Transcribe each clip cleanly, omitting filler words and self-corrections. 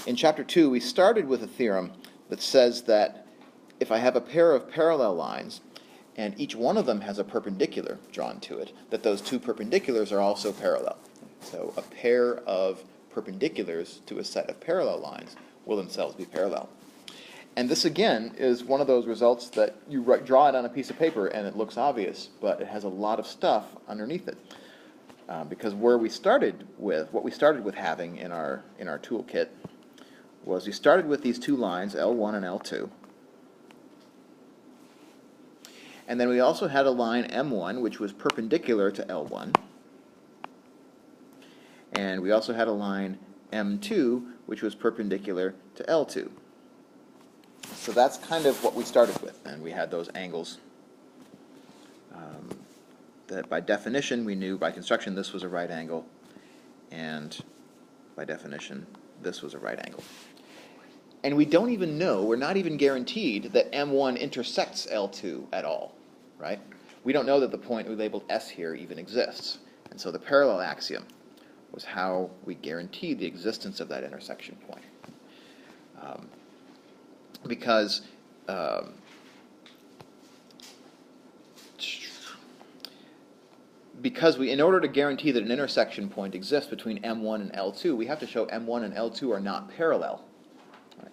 In Chapter 2, we started with a theorem that says that if I have a pair of parallel lines, and each one of them has a perpendicular drawn to it, that those two perpendiculars are also parallel. So a pair of perpendiculars to a set of parallel lines will themselves be parallel. And this, again, is one of those results that you draw it on a piece of paper and it looks obvious, but it has a lot of stuff underneath it. Because what we started with having in our toolkit was we started with these two lines, L1 and L2. And then we also had a line M1, which was perpendicular to L1. And we also had a line M2, which was perpendicular to L2. So that's kind of what we started with. And we had those angles that by definition we knew by construction this was a right angle, and by definition this was a right angle. And we don't even know, we're not even guaranteed that M1 intersects L2 at all, right? We don't know that the point we labeled S here even exists. And so the parallel axiom was how we guaranteed the existence of that intersection point. Because in order to guarantee that an intersection point exists between M1 and L2, we have to show M1 and L2 are not parallel. Right?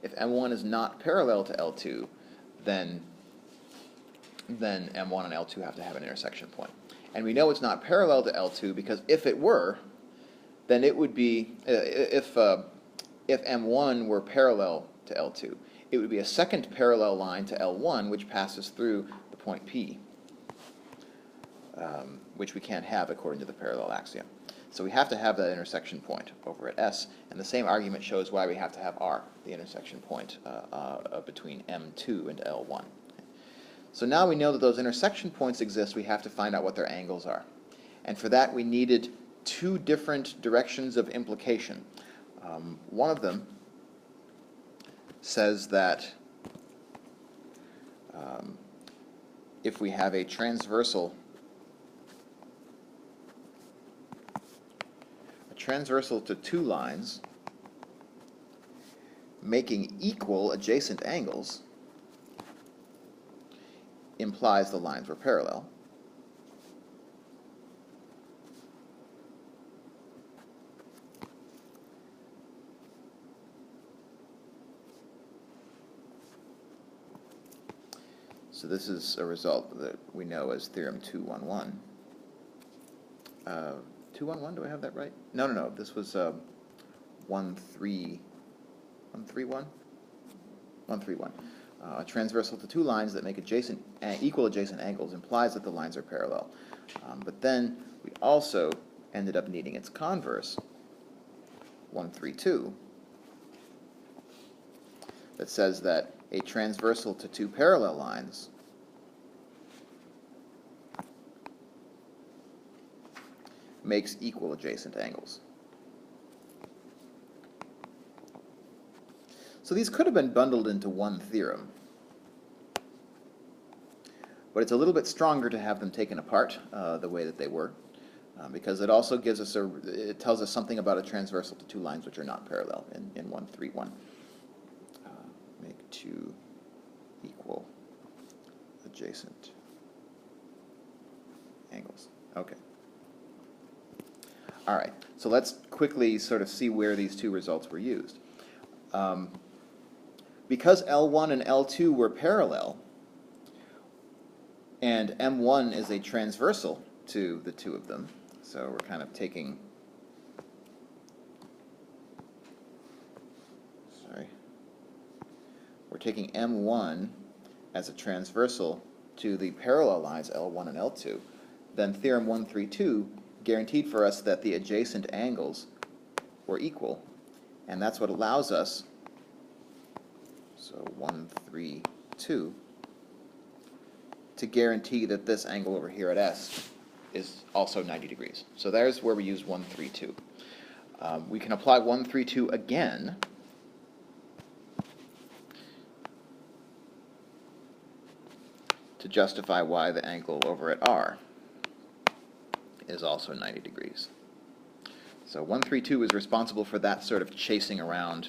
If M1 is not parallel to L2, then M1 and L2 have to have an intersection point. And we know it's not parallel to L2 because if it were, then it would be, if M1 were parallel to L2, it would be a second parallel line to L1 which passes through the point P, which we can't have according to the parallel axiom. So we have to have that intersection point over at S, and the same argument shows why we have to have R, the intersection point between M2 and L1. So now we know that those intersection points exist, we have to find out what their angles are. And for that we needed two different directions of implication. One of them says that if we have a transversal to two lines making equal adjacent angles implies the lines were parallel. So this is a result that we know as theorem 211. 211, do I have that right? No. This was 131. 131. A transversal to two lines that make equal adjacent angles implies that the lines are parallel. But then we also ended up needing its converse, 132, that says that a transversal to two parallel lines makes equal adjacent angles. So these could have been bundled into one theorem, but it's a little bit stronger to have them taken apart the way that they were, because it also gives us it tells us something about a transversal to two lines which are not parallel in 131. Make two equal adjacent angles. Okay. All right, so let's quickly sort of see where these two results were used. Because L1 and L2 were parallel, and M1 is a transversal to the two of them, so we're kind of taking, we're taking M1 as a transversal to the parallel lines L1 and L2, then theorem 132 guaranteed for us that the adjacent angles were equal, and that's what allows us, so 132, to guarantee that this angle over here at S is also 90 degrees. So there's where we use 132. We can apply 132 again to justify why the angle over at R is also 90 degrees. So 1, 3, 2 is responsible for that sort of chasing around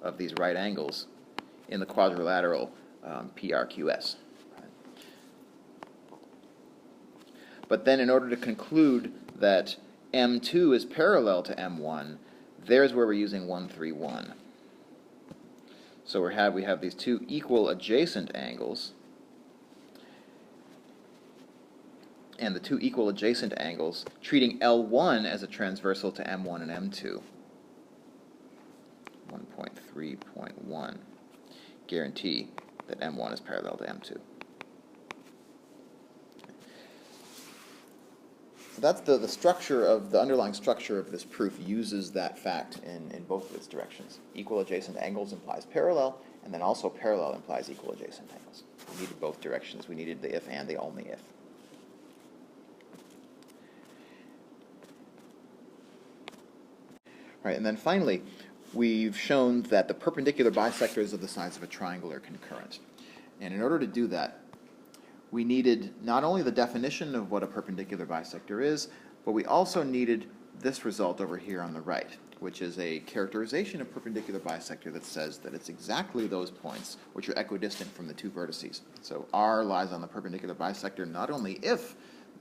of these right angles in the quadrilateral PRQS. But then in order to conclude that M2 is parallel to M1, there's where we're using 1, 3, 1. So we have these two equal adjacent angles, and the two equal adjacent angles treating L1 as a transversal to M1 and M2. 1.3.1 guarantee that M1 is parallel to M2. So that's the structure of the underlying structure of this proof uses that fact in both of its directions. Equal adjacent angles implies parallel, and then also parallel implies equal adjacent angles. We needed both directions. We needed the if and the only if. All right, and then finally, we've shown that the perpendicular bisectors of the sides of a triangle are concurrent. And in order to do that, we needed not only the definition of what a perpendicular bisector is, but we also needed this result over here on the right, which is a characterization of perpendicular bisector that says that it's exactly those points which are equidistant from the two vertices. So R lies on the perpendicular bisector not only if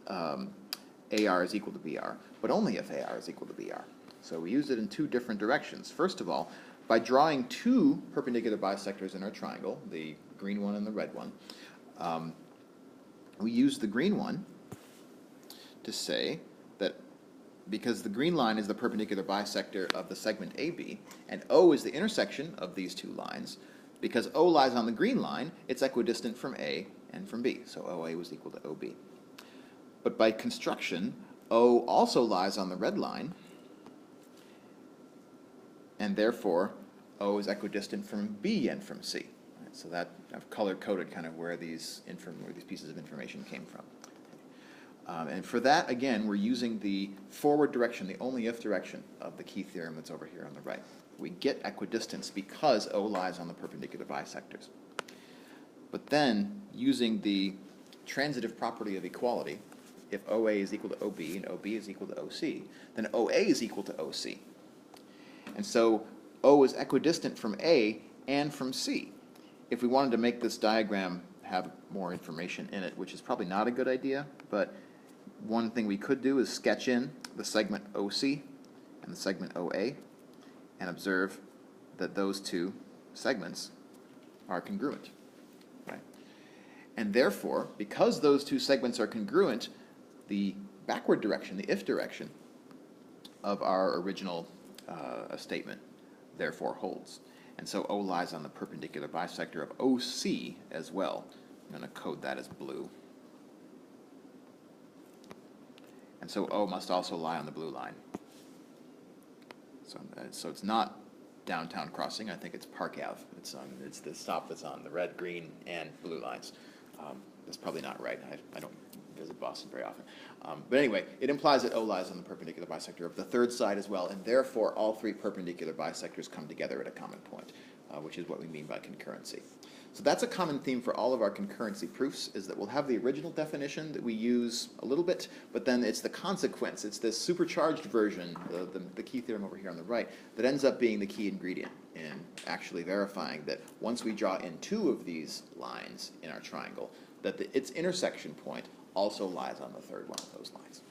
AR is equal to BR, but only if AR is equal to BR. So we use it in two different directions. First of all, by drawing two perpendicular bisectors in our triangle, the green one and the red one, we use the green one to say that because the green line is the perpendicular bisector of the segment AB, and O is the intersection of these two lines, because O lies on the green line, it's equidistant from A and from B. So OA was equal to OB. But by construction, O also lies on the red line, and therefore O is equidistant from B and from C. Right, so that I've color-coded kind of where these pieces of information came from. And for that, again, we're using the forward direction, the only if direction of the key theorem that's over here on the right. We get equidistance because O lies on the perpendicular bisectors. But then, using the transitive property of equality, if OA is equal to OB and OB is equal to OC, then OA is equal to OC. And so O is equidistant from A and from C. If we wanted to make this diagram have more information in it, which is probably not a good idea, but one thing we could do is sketch in the segment OC and the segment OA and observe that those two segments are congruent. Right? And therefore, because those two segments are congruent, the backward direction, the if direction of our original statement therefore holds. And so O lies on the perpendicular bisector of OC as well. I'm going to code that as blue. And so O must also lie on the blue line. So it's not downtown crossing. I think it's Park Ave. It's the stop that's on the red, green, and blue lines. That's probably not right. I don't visit Boston very often. But anyway, it implies that O lies on the perpendicular bisector of the third side as well, and therefore all three perpendicular bisectors come together at a common point, which is what we mean by concurrency. So that's a common theme for all of our concurrency proofs, is that we'll have the original definition that we use a little bit, but then it's the consequence, it's this supercharged version, the key theorem over here on the right, that ends up being the key ingredient in actually verifying that once we draw in two of these lines in our triangle, that its intersection point also lies on the third one of those lines.